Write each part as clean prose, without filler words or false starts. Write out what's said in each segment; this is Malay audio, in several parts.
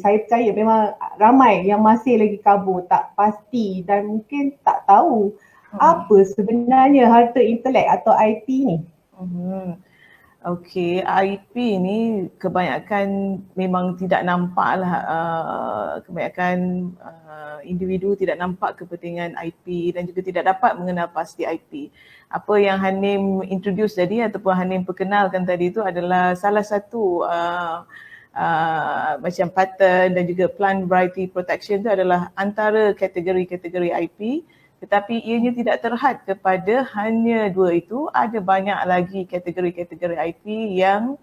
Saya percaya memang ramai yang masih lagi kabur, tak pasti dan mungkin tak tahu apa sebenarnya harta intelek atau IP ni. Okey, IP ni kebanyakan memang tidak nampak lah, kebanyakan individu tidak nampak kepentingan IP dan juga tidak dapat mengenal pasti IP. Apa yang Hanim introduce tadi ataupun Hanim perkenalkan tadi itu adalah salah satu macam pattern dan juga plant variety protection itu adalah antara kategori-kategori IP, tetapi ianya tidak terhad kepada hanya dua itu. Ada banyak lagi kategori-kategori IP yang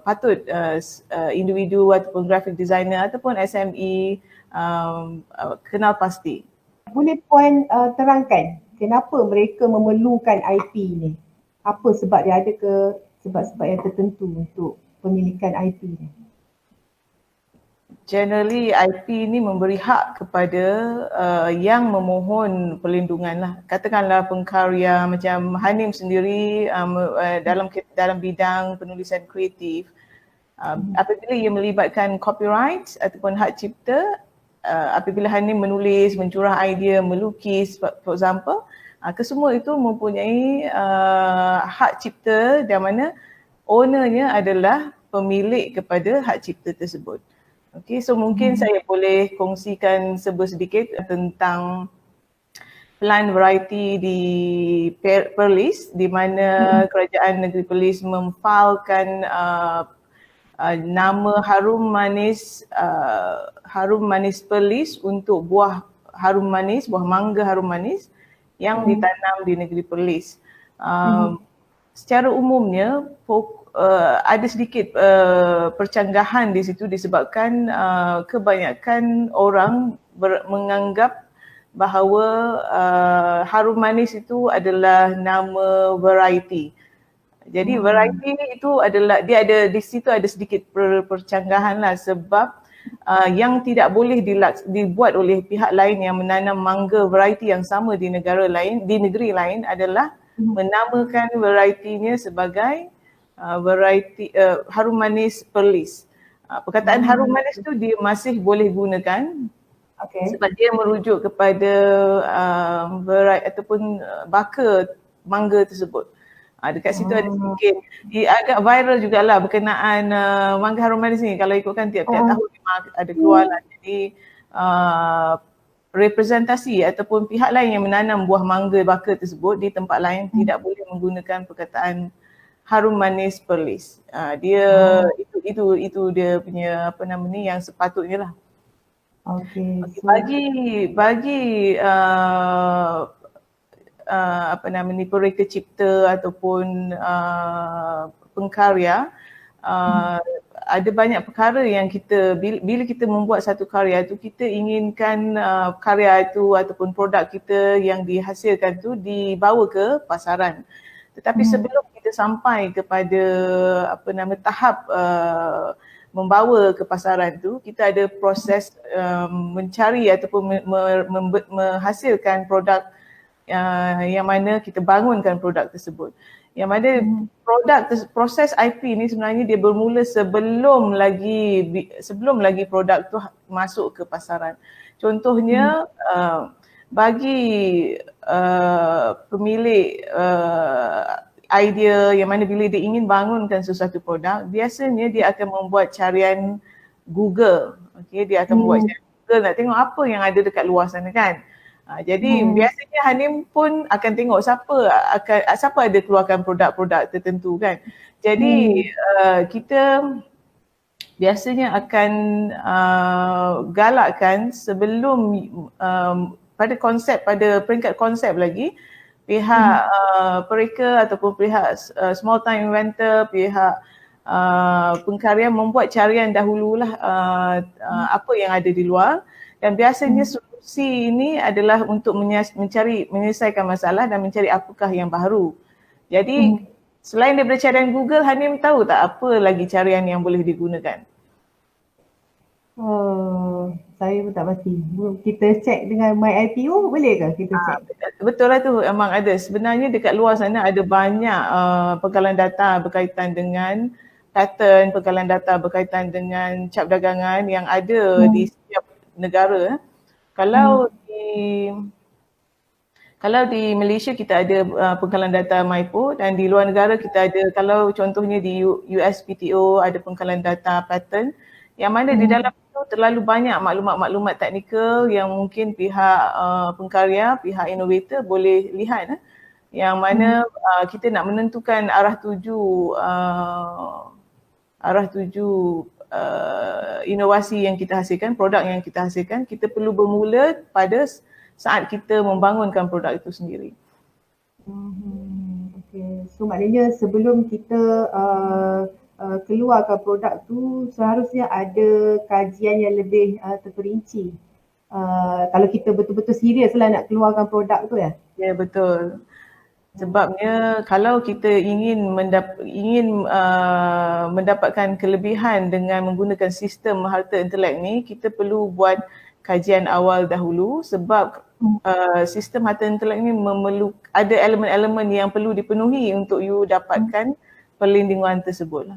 patut individu ataupun graphic designer ataupun SME kenal pasti. Boleh puan terangkan kenapa mereka memerlukan IP ni? Apa sebab dia, ada ke sebab-sebab yang tertentu untuk pemilikan IP ni? Generally IP ni memberi hak kepada yang memohon perlindungan lah. Katakanlah pengkarya macam Hanim sendiri dalam bidang penulisan kreatif, apabila ia melibatkan copyright ataupun hak cipta, apabila Hanim menulis, mencurah idea, melukis for example, kesemua itu mempunyai hak cipta di mana ownernya adalah pemilik kepada hak cipta tersebut. Okay, so mungkin saya boleh kongsikan sedikit tentang plant variety di Perlis, di mana Kerajaan Negeri Perlis memfailkan nama harum manis Perlis untuk buah harum manis, buah mangga harum manis yang ditanam di Negeri Perlis. Secara umumnya ada sedikit percanggahan di situ disebabkan kebanyakan orang menganggap bahawa harum manis itu adalah nama variety. Jadi variety itu adalah, dia ada di situ ada sedikit percanggahan lah, sebab yang tidak boleh dibuat oleh pihak lain yang menanam mangga variety yang sama di negeri lain adalah menamakan variety-nya sebagai variety harum manis Perlis. Perkataan harum manis tu dia masih boleh gunakan sebab dia merujuk kepada ataupun baka mangga tersebut. Dekat situ ada sedikit, agak viral jugalah berkenaan mangga harum manis ni. Kalau ikutkan tiap-tiap tahun memang ada keluar lah. Jadi representasi ataupun pihak lain yang menanam buah mangga baka tersebut di tempat lain tidak boleh menggunakan perkataan harum manis Perlis. Dia itu dia punya yang sepatutnya lah. Okay. Bagi pereka cipta ataupun pengkarya, ada banyak perkara yang bila kita membuat satu karya tu, kita inginkan karya itu ataupun produk kita yang dihasilkan tu dibawa ke pasaran. Tetapi sebelum kita sampai kepada tahap membawa ke pasaran tu, kita ada proses mencari ataupun menghasilkan produk yang mana kita bangunkan produk tersebut. Yang mana proses IP ni sebenarnya dia bermula sebelum lagi produk tu masuk ke pasaran. Contohnya bagi pemilik idea yang mana bila dia ingin bangunkan sesuatu produk, biasanya dia akan membuat carian Google. Okay, dia akan membuat carian Google nak tengok apa yang ada dekat luar sana kan. Jadi biasanya Hanim pun akan tengok siapa ada keluarkan produk-produk tertentu kan. Jadi kita biasanya akan galakkan sebelum pada peringkat konsep lagi, pihak pereka ataupun pihak small time inventor, pihak pengkarya membuat carian dahululah apa yang ada di luar, dan biasanya solusi ini adalah untuk menyelesaikan masalah dan mencari apakah yang baru. Jadi selain daripada carian Google, Hanim tahu tak apa lagi carian yang boleh digunakan? Saya pun tak pasti. Kita cek dengan MyIPO boleh ke kita cek? Betul lah tu, memang ada. Sebenarnya dekat luar sana ada banyak penggalan data berkaitan dengan pattern pengkalan data berkaitan dengan cap dagangan yang ada di setiap negara. Kalau di Malaysia kita ada pengkalan data MyPo, dan di luar negara kita ada, kalau contohnya di USPTO ada pengkalan data pattern, yang mana di dalam itu terlalu banyak maklumat-maklumat teknikal yang mungkin pihak pengkarya, pihak innovator boleh lihat, yang mana kita nak menentukan arah tuju inovasi yang kita hasilkan, produk yang kita hasilkan, kita perlu bermula pada saat kita membangunkan produk itu sendiri. Okay. So maknanya sebelum kita keluarkan produk tu seharusnya ada kajian yang lebih terperinci. Kalau kita betul-betul serius lah nak keluarkan produk tu ya? Ya, betul. Sebabnya kalau kita ingin mendapatkan kelebihan dengan menggunakan sistem harta intelek ni, kita perlu buat kajian awal dahulu, sebab sistem harta intelek ni ada elemen-elemen yang perlu dipenuhi untuk you dapatkan perlindungan tersebut.